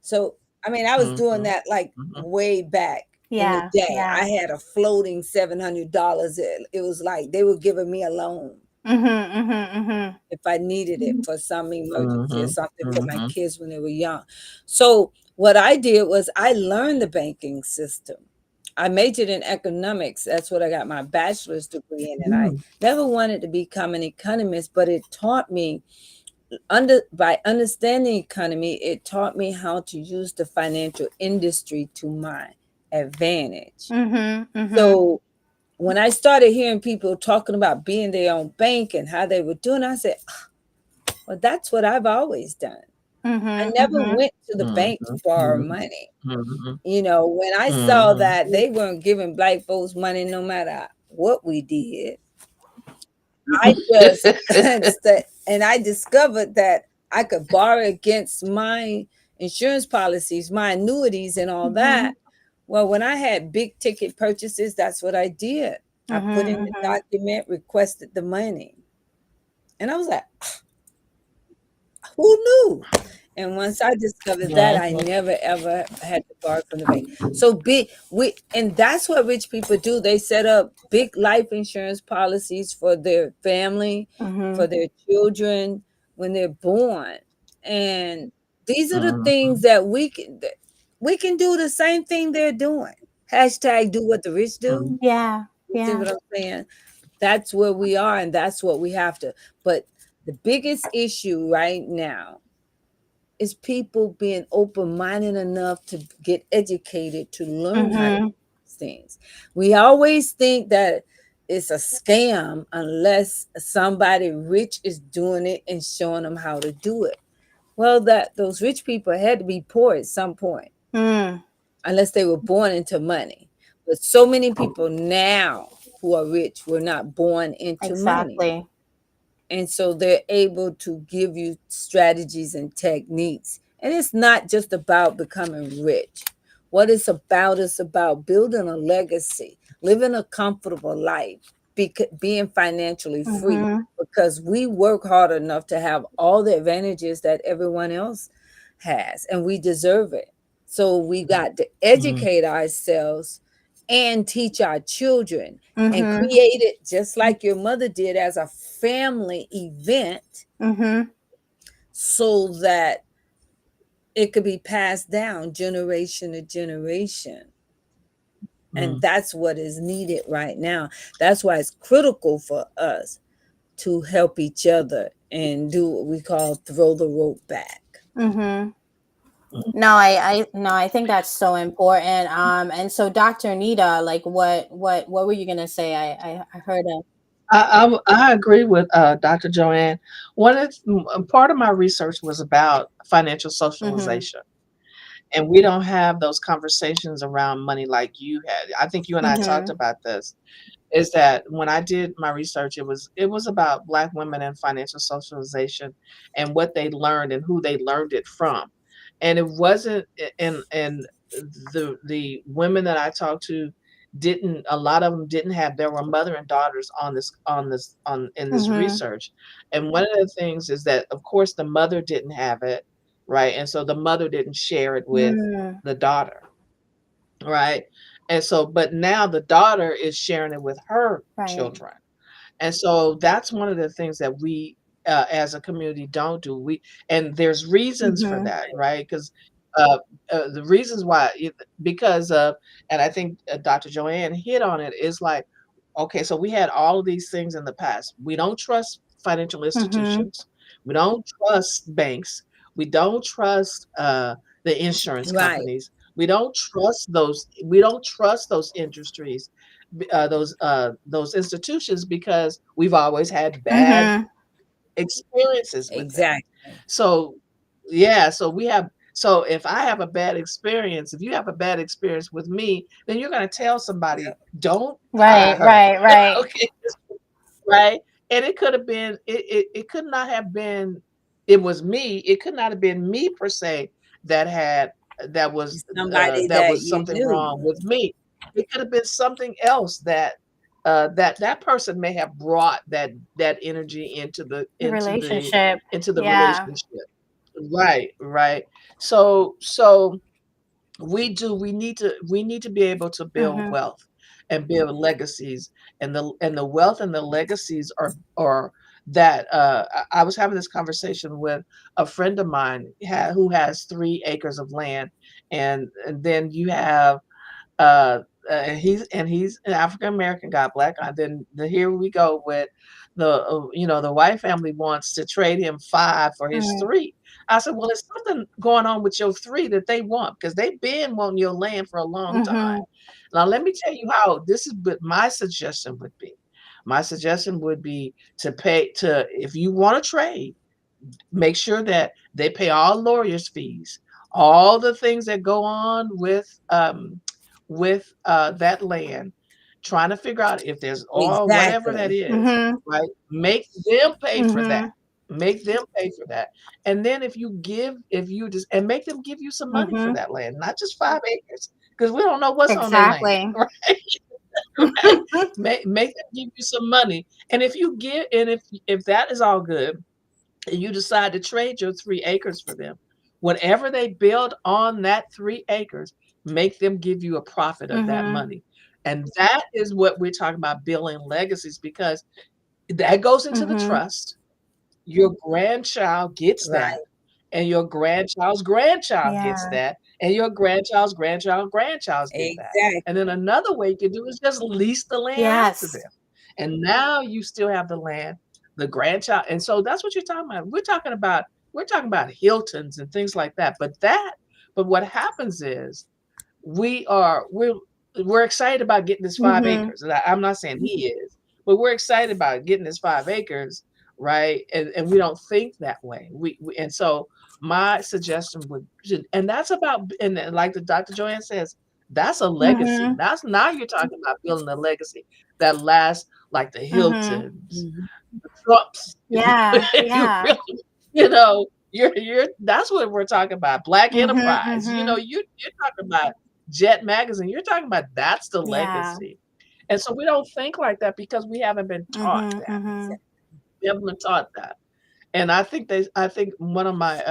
So I mean, I was doing Mhm. that like Mhm. way back in the Yeah. day. Yeah. I had a floating $700. It was like they were giving me a loan Mhm. Mhm. Mhm. if I needed it for some emergency or Mhm. something for my Mhm. kids when they were young. So what I did was I learned the banking system. I majored in economics. That's what I got my bachelor's degree in. And I Mhm. never wanted to become an economist, but it taught me by understanding economy, it taught me how to use the financial industry to my advantage. Mhm. Mhm. So when I started hearing people talking about being their own bank and how they were doing, I said, Well, that's what I've always done. I Mhm. never Mhm. went to the bank to Mhm, borrow mhm, money. mhm, When I saw mhm, that they weren't giving black folks money no matter what we did, I just and I discovered that I could borrow against my insurance policies, my annuities, and all that. Mhm. Well, when I had big ticket purchases, that's what I did. I put in the Mhm. document, requested the money, and I was like, who knew? And once I discovered that, I mhm, never ever had to borrow from the bank. So and that's what rich people do. They set up big life insurance policies for their family, for Mhm. their children when they're born. And these are the things mhm, that we can do the same thing they're doing. Hashtag do what the rich do. mhm, Yeah. You see Yeah. what I'm saying? That's where we are, and that's what we have to. But the biggest issue right now is people being open-minded enough to get educated to learn how to do Mhm. these things. We always think that it's a scam unless somebody rich is doing it and showing them how to do it. Well, that those rich people had to be poor at some point, Mm. unless they were born into money. But so many people now who are rich were not born into money. Exactly. And so they're able to give you strategies and techniques. And it's not just about becoming rich. What it's about is about building a legacy, living a comfortable life, being financially free, Mhm. because we work hard enough to have all the advantages that everyone else has, and we deserve it. So we got to mhm, educate ourselves and teach our children and Mhm. create it just like your mother did as a family event Mhm. so that it could be passed down generation to generation. And mhm. that's what is needed right now. That's why it's critical for us to help each other and do what we call throw the rope back. Mhm. No, no, I think that's so important. And so Dr. Anita, like what were you gonna say? I heard a I agree with Dr. JoAnn. Part of my research was about financial mhm. socialization, and we don't have those conversations around money like you had. I think you and I talked Mhm. about this. Is that when I did my research, it was about Black women and financial socialization and what they learned and who they learned it from, and it wasn't and the women that I talked to didn't a lot of them didn't have there were mother and daughters on in this Mhm. research, and one of the things is that of course the mother didn't have it, right, and so the mother didn't share it with Mm. the daughter. Right? And so but now the daughter is sharing it with her Right. children. And so that's one of the things that we, as a community don't do. And there's reasons for Mhm. that, right? Because uh, the reasons why, because of, and I think Dr. JoAnn hit on it, is like, okay, so we had all of these things in the past. We don't trust financial Mhm. institutions. We don't trust banks. We don't trust the insurance Right. companies. We don't trust those. We don't trust those industries, those institutions, because we've always had bad Mhm. experiences with them. Exactly. So yeah, so if I have a bad experience, if you have a bad experience with me, then you're going to tell somebody, Yep. don't hire Right, her. right, right. Okay, right? And it could have been it could not have been it was me. It could not have been me per se that had It's somebody that that was you something wrong knew. with me. It could have been something else that that person may have brought that energy The relationship. into the Yeah. relationship. Right, right. So we need to be able to build Mhm. wealth and build legacies, and the wealth and the legacies are that I was having this conversation with a friend of mine who has 3 acres of land, and then you have uh, he's an African American guy, black guy. Then here we go with the white family wants to trade him 5 for his Mhm. 3. I said, well, there's something going on with your 3 that they want, because they've been wanting your land for a long time. Mhm. Now let me tell you how this is. But my suggestion would be, to pay to if you want to trade. make sure that they pay all lawyers' fees, all the things that go on with that land, trying to figure out if there's all whatever that Exactly. is, Mhm. right? Make them pay for that. Mhm. Make them pay for that. And then if you just and make them give you some money for Mhm. that land, not just 5 acres, because we don't know what's on their land, Exactly. right? Right? Make them give you some money. And if that is all good, and you decide to trade your 3 acres for them, whatever they build on that 3 acres, make them give you a profit of that Mhm. money. And that is what we're talking about, building legacies, because that goes into the Mhm. trust. Your grandchild gets that, Right. and your grandchild's grandchild gets Yeah. that, and your grandchild's grandchild's get that. And then Exactly. another way you can do is just lease the land out to Yes. them. And now you still have the land, the grandchild. And so that's what you're talking about. We're talking about Hiltons and things like that. But what happens is we are we're excited about getting this five Mhm. acres. And I'm not saying he is, but we're excited about getting this 5 acres, right? And we don't think that way. And so my suggestion and that's about, and then like the Dr. JoAnn says, that's a legacy. Mhm. That's now you're talking about building a legacy that lasts, like the Mhm. Hiltons, Mhm. the Trumps, if you Yeah. if you Yeah. really, you know, you're that's what we're talking about. Black Mhm. enterprise. Mhm. You're talking about Jet Magazine. You're talking about that's the Yeah. legacy. And so we don't think like that because we haven't been taught Mhm. that. Mhm. We haven't been taught that. And I think one of my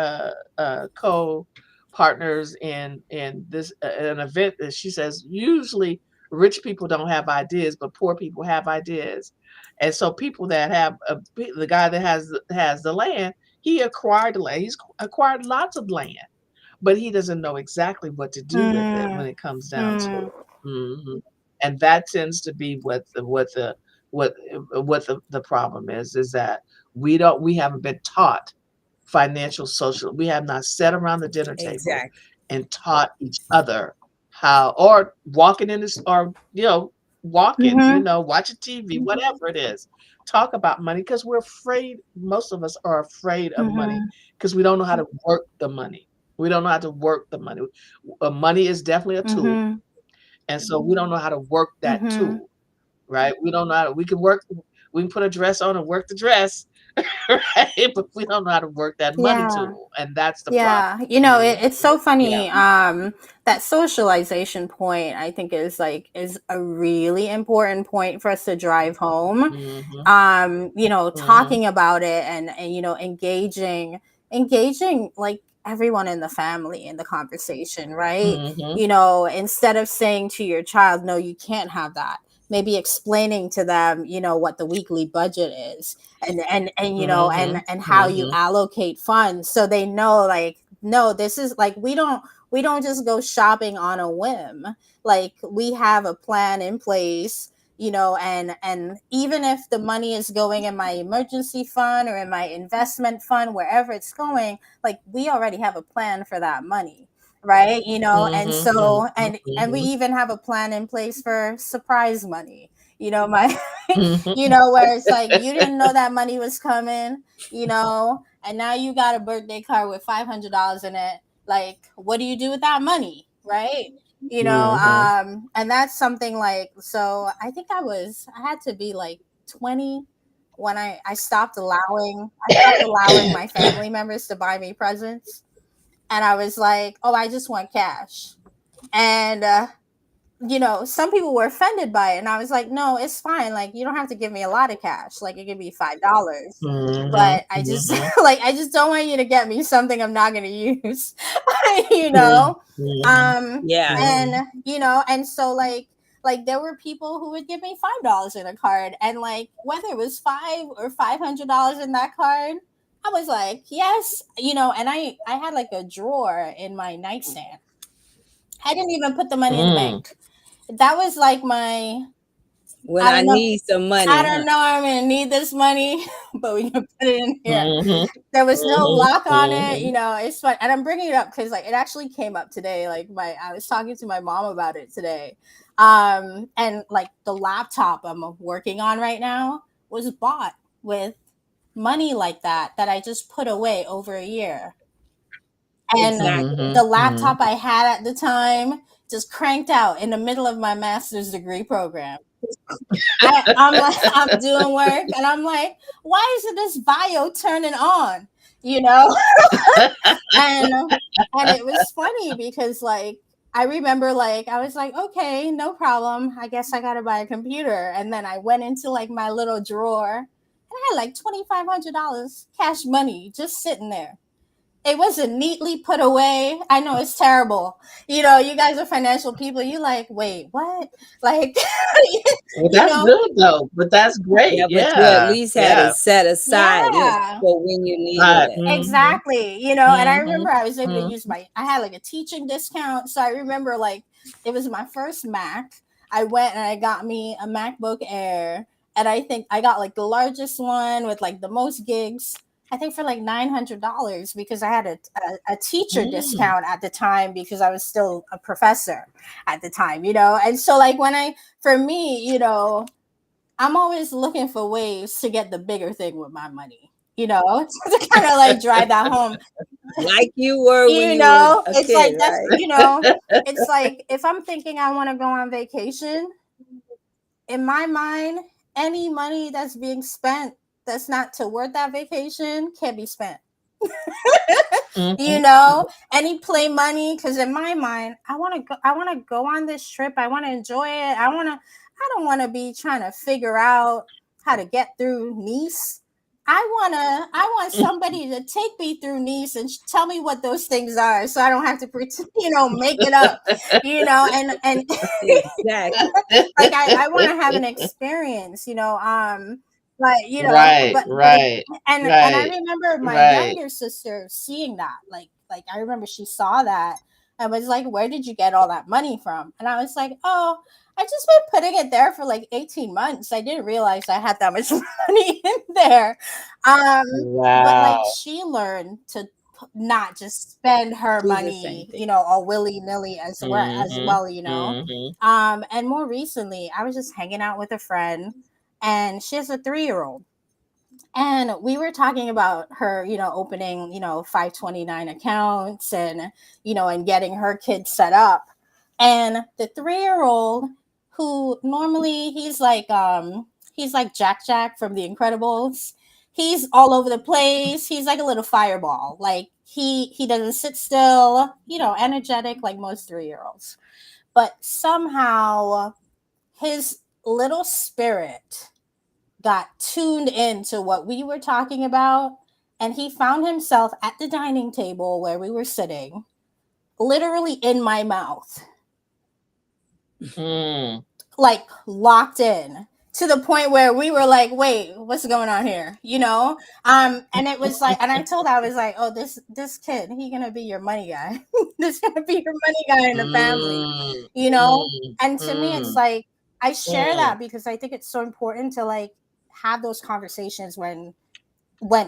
co-partners in this an event, that she says usually rich people don't have ideas, but poor people have ideas. And so people that have the guy that has the land, he acquired the land. He's acquired lots of land, but he doesn't know exactly what to do with it when Mm. it comes down to Mm. it. And that tends to be what the problem is that we haven't been taught financial social. We have not sat around the dinner table Exactly. and taught each other how, or walking in this, or walking, Mhm. watching TV, whatever it is. Talk about money, because we're afraid. Most of us are afraid of money Mhm. because we don't know how to work the money. We don't know how to work the money. Money is definitely a tool, Mhm. and so we don't know how to work that Mhm. tool, right? We don't know how to, we can put a dress on and work the dress, right? But we don't know how to work that money Yeah. tool, and that's the problem. Yeah, Mhm. it's so Yeah. funny. That socialization point, I think, is a really important point for us to drive home. Mhm. Mhm. Talking about it, and engaging like everyone in the family in the conversation, right? Mhm. Instead of saying to your child, no, you can't have that, maybe explaining to them, what the weekly budget is, Mhm. and how you Mhm. allocate funds, so they know, like, no, this is like, we don't just go shopping on a whim. Like, we have a plan in place, and even if the money is going in my emergency fund or in my investment fund, wherever it's going, like, we already have a plan for that money, right? And Mhm. so, Mhm. and we Mhm. even have a plan in place for surprise money, my Mhm. where it's like, you didn't know that money was coming, and now you got a birthday card with $500 in it. Like, what do you do with that money, right? Mhm. And that's something, like, so I had to be like 20 when I stopped allowing my family members to buy me presents, and I was like, oh, I just want cash. And some people were offended by it, and I was like, no, it's fine, like, you don't have to give me a lot of cash, like, it could be $5, Mhm. but I just Mhm. like, I just don't want you to get me something I'm not going to use. you Mhm. know Mhm. um Yeah. Mhm. and so, like, there were people who would give me $5 in a card, and, like, whether it was $500 in that card, I was like, yes, and I had like a drawer in my nightstand. I didn't even put the money in the Mm. bank. That was like my, When I I don't know. need some I money, huh? don't know. I'm gonna need this money, but we can put it in here. Mhm. There was no Mhm. lock on it. Mhm. It's fun, and I'm bringing it up because, like, it actually came up today. Like, I was talking to my mom about it today, and, like, the laptop I'm working on right now was bought with money like that I just put away over a year. And Exactly. the laptop I had at the time just cranked out in the middle of my master's degree program. I'm like, I'm doing work, and I'm like, why isn't this bio turning on? You know, and it was funny because like I remember like I was like, okay, no problem. I guess I gotta buy a computer, and then I went into like my little drawer, and I had like $2,500 cash money just sitting there. It wasn't neatly put away. I know it's terrible. You guys are financial people. You like, wait, what? Like, Well, you that's know, good though, but that's Yeah, great. but you at Yeah, least had yeah. it set aside yeah. for when you needed Right. it. Exactly. And I remember I was able to use Mm-hmm. I had like a teaching discount. So I remember like it was my first Mac. I went and I got me a MacBook Air. And I think I got like the largest one with like the most gigs. I think for like $900 because I had a teacher Mm. discount at the time because I was still a professor at the time. And so like for me, I'm always looking for ways to get the bigger thing with my money, to kind of like drive that home. Like you were when you were a It's like kid, that's, right? it's like if I'm thinking I want to go on vacation, in my mind, any money that's being spent that's not to worth that vacation can't be spent. Mm-hmm. Any play money, because in my mind, I want to go on this trip. I want to enjoy it. I don't want to be trying to figure out how to get through Nice. I want somebody to take me through Nice and tell me what those things are, so I don't have to pretend, make it up, and Exactly. like I want to have an experience, but Right, but right, and I right, remember my right. younger sister seeing that, like I remember she saw that and was like, "Where did you get all that money from?" And I was like, "Oh, I just been putting it there for like 18 months. I didn't realize I had that much money in there." Um, but like Wow. she learned to not just spend her Do the same money, thing. all willy nilly as Mm-hmm. well. Mm-hmm. And more recently, I was just hanging out with a friend, and she has a 3-year-old. And we were talking about her, opening, 529 accounts and getting her kids set up. And the 3-year-old, who normally he's like Jack Jack from The Incredibles. He's all over the place. He's like a little fireball. Like he doesn't sit still, energetic like most 3-year-olds. But somehow his little spirit got tuned into what we were talking about, and he found himself at the dining table where we were sitting, literally in my mouth, Mm. like locked in, to the point where we were like, wait, what's going on here, and it was like, and I told her, I was like, oh, this kid, he gonna be your money guy. This gonna be your money guy in the family, Mm. you know Mm. and to me it's Mm. like I share Mm. that because I think it's so important to like have those conversations when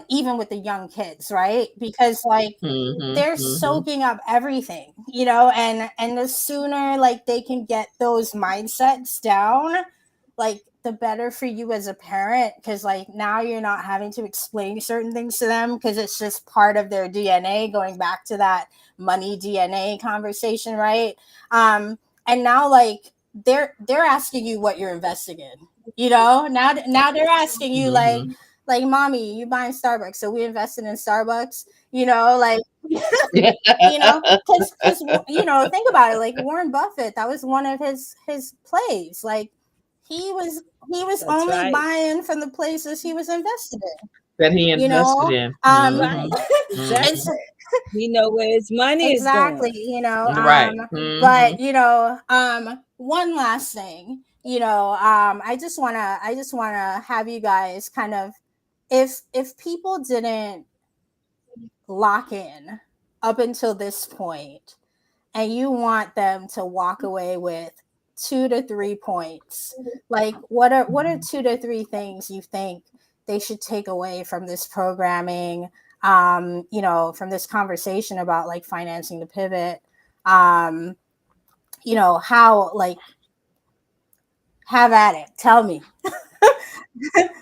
even with the young kids, right? Because like Mm-hmm. they're Mm-hmm. soaking up everything, and the sooner like they can get those mindsets down, like the better for you as a parent, because like now you're not having to explain certain things to them because it's just part of their DNA, going back to that money DNA conversation, right? And now like they're asking you what you're investing in, now they're asking you Mm-hmm. like, mommy, you buying Starbucks, so we invested in Starbucks, like, because think about it, like Warren Buffett, that was one of his plays. Like he was he was That's only right. buying from the places he was invested in, That he you invested know. in. Um, Right. Mm-hmm. and Mm-hmm. so, Exactly. He know where his money is exactly, going. Right. Mm-hmm. but one last thing, I just wanna have you guys kind of, if people didn't lock in up until this point, and you want them to walk away with 2 to 3 points, like what are 2 to 3 things you think they should take away from this programming, from this conversation about like financing the pivot, um how, like, have at it, tell me.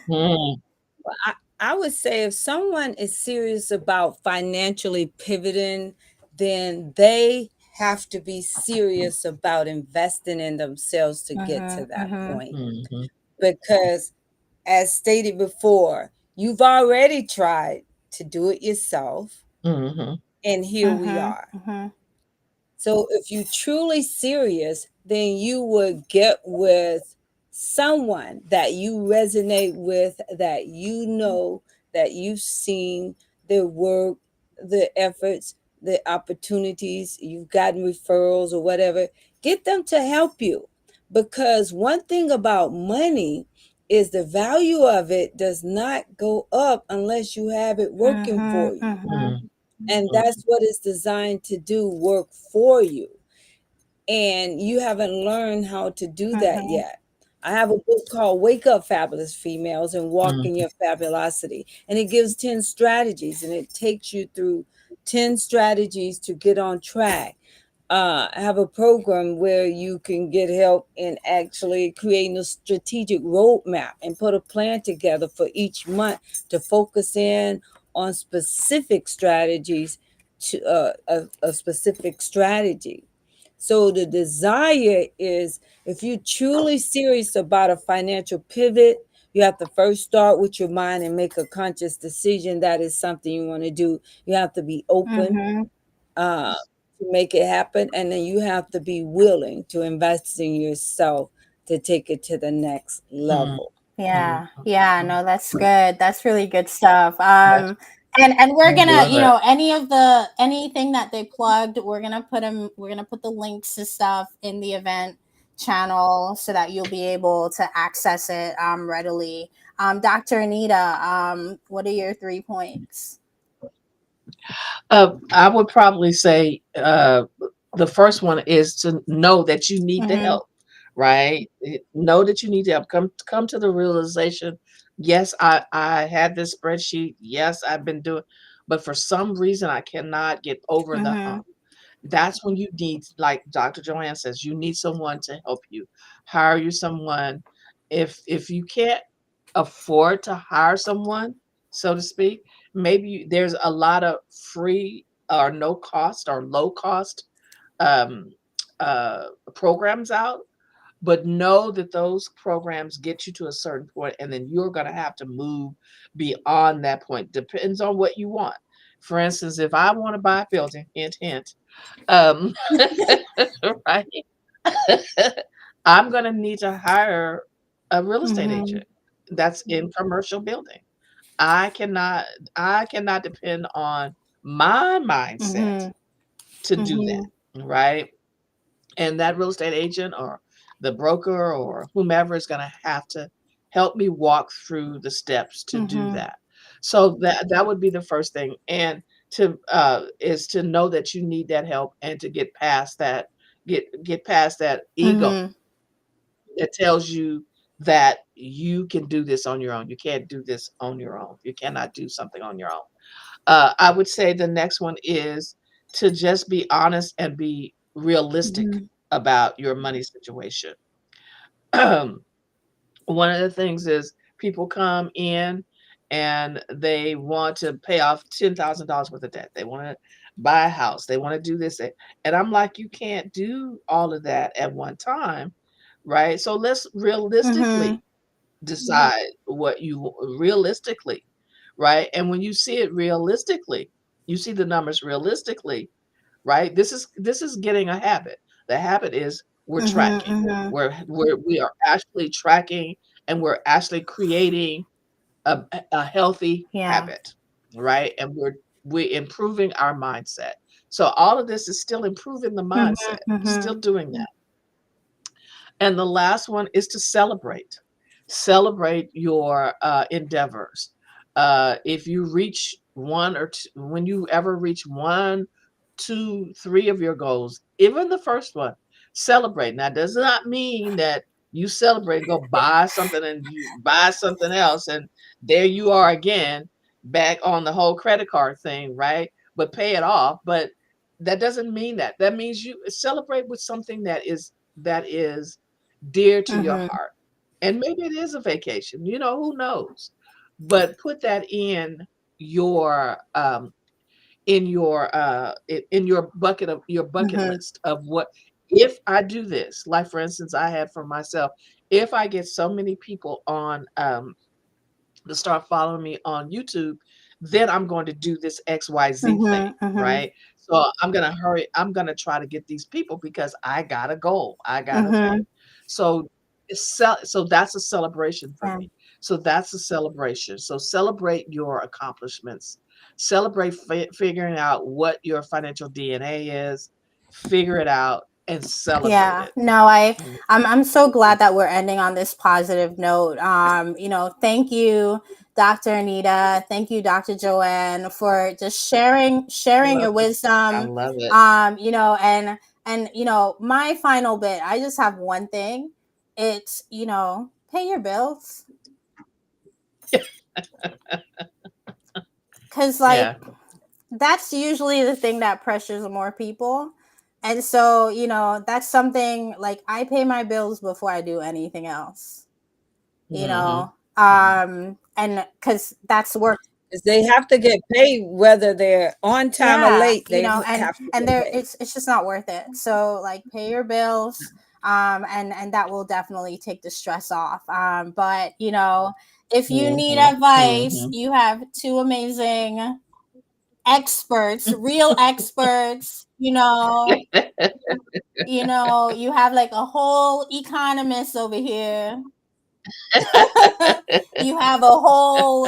Well, I I would say if someone is serious about financially pivoting, then they have to be serious about investing in themselves to get to that point. Mhm. Because, as stated before, you've already tried to do it yourself, Mhm. and here we Mhm. are. Mhm. So if you're truly serious, then you would get with someone that you resonate with, that you know, that you've seen their work, the efforts, the opportunities, you've gotten referrals or whatever. Get them to help you. Because one thing about money is the value of it does not go up unless you have it working Mhm. for you. Mhm. And Mhm. that's what it's designed to do, work for you. And you haven't learned how to do that Mhm. yet. I have a book called Wake Up Fabulous Females and Walk in Mhm. Your Fabulosity. And it gives 10 strategies and it takes you through 10 strategies to get on track. I have a program where you can get help in actually creating a strategic roadmap and put a plan together for each month to focus in on specific strategies to a specific strategy. So the desire is, if you're truly serious about a financial pivot, you have to first start with your mind and make a conscious decision that is something you want to do. You have to be open Mhm. to make it happen, and then you have to be willing to invest in yourself to take it to the next Mhm. level. Yeah, Mhm. yeah, no, that's good. That's really good stuff. That's And I we're gonna, love it. anything that they plugged, we're gonna put the links to stuff in the event channel so that you'll be able to access it readily. Dr. Anita, what are your 3 points? I would probably say the first one is to know that you need the Mm-hmm. help, right? Know that you need help. Come to the realization. Yes, I had this spreadsheet. Yes, I've been doing, but for some reason I cannot get over the Mm-hmm. hump. That's when you need, like Dr. JoAnn says, you need someone to help you. Hire you someone. If you can't afford to hire someone, so to speak, maybe there's a lot of free or no cost or low cost um, uh, programs out, but know that those programs get you to a certain point, and then you're going to have to move beyond that point. Depends on what you want. For instance, if I want to buy a building, hint, hint, um, right, I'm going to need to hire a real estate Mm-hmm. agent that's in commercial building. I cannot I cannot depend on my mindset Mm-hmm. to do Mm-hmm. that, right? And that real estate agent or the broker or whomever is going to have to help me walk through the steps to do Mm-hmm. that. So that would be the first thing, and to is to know that you need that help and to get past that ego Mm-hmm. that tells you that you can do this on your own. You can't do this on your own. You cannot do something on your own. I would say the next one is to just be honest and be realistic Mm-hmm. about your money situation. One of the things is people come in and they want to pay off $10,000 worth of debt. They want to buy a house. They want to do this. And I'm like, you can't do all of that at one time, right? So let's Mm-hmm. realistically decide what you realistically, right? And when you see it realistically, you see the numbers realistically, right? This is getting a habit. The habit is we're tracking. Mm-hmm. We are actually tracking and we're actually creating a healthy Yeah. habit, right? And we're improving our mindset. So all of this is still improving the Mm-hmm. mindset, Mm-hmm. still doing that. And the last one is to celebrate. Celebrate your endeavors. If you reach one or two, when you ever reach one, two, three of your goals, even the first one, celebrate. Now, does not mean that you celebrate and go buy something and you buy something else, and there you are again, back on the whole credit card thing, right? But pay it off. But that doesn't mean that. That means you celebrate with something that is dear to your Mm-hmm. heart. And maybe it is a vacation, who knows? but put that your um in your bucket Mm-hmm. list of what, if I do this, like for instance, I had for myself, if I get so many people on to start following me on YouTube, then I'm going to do this XYZ thing, Mm-hmm. Mm-hmm. right? So I'm going to hurry, I'm going to try to get these people because I got a goal, I got a Mm-hmm. thing. So so that's a celebration for Yeah. me. So that's a celebration. So celebrate your accomplishments. Celebrate figuring out what your financial DNA is. Figure it out and celebrate Yeah, it. no, Mm. I'm so glad that we're ending on this positive note. Thank you, Dr. Anita. Thank you, Dr. JoAnn, for just sharing your I wisdom. love it. My final bit, I just have one thing. It's, pay your bills. Cause like Yeah. that's usually the thing that pressures more people. And so, that's something like I pay my bills before I do anything else, Hmm. and because that's work. 'Cause they have to get paid whether they're on time or Yeah, late, they and have to and get there paid. it's just not worth it. So like pay your bills, and that will definitely take the stress off. But if you need Hmm. advice, Hmm. you have two amazing experts, real experts, you have like a whole economist over here. You have a whole,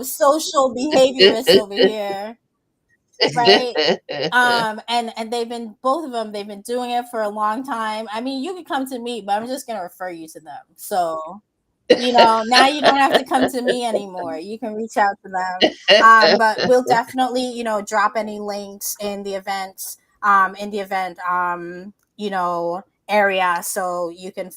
social behaviorist over here, right? And both of them, they've been doing it for a long time. I mean, you could come to me, but I'm just gonna refer you to them. So, now you don't have to come to me anymore. You can reach out to them. But we'll definitely, drop any links in the event, area, so you can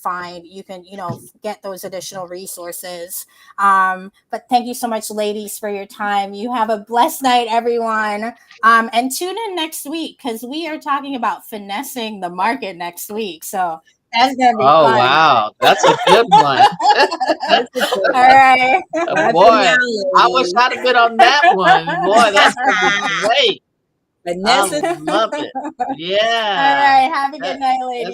get those additional resources. But thank you so much, ladies, for your time. You have a blessed night, everyone. And tune in next week because we are talking about finessing the market next week. So that's gonna be Oh, fun. wow. That's a good one. That's a good All one. right. Bye for Boy, now, I wish ladies. I'd have been on that one. Boy, that's gonna be great. I Vanessa love it. All Yeah. right. Have a good That night, that's ladies.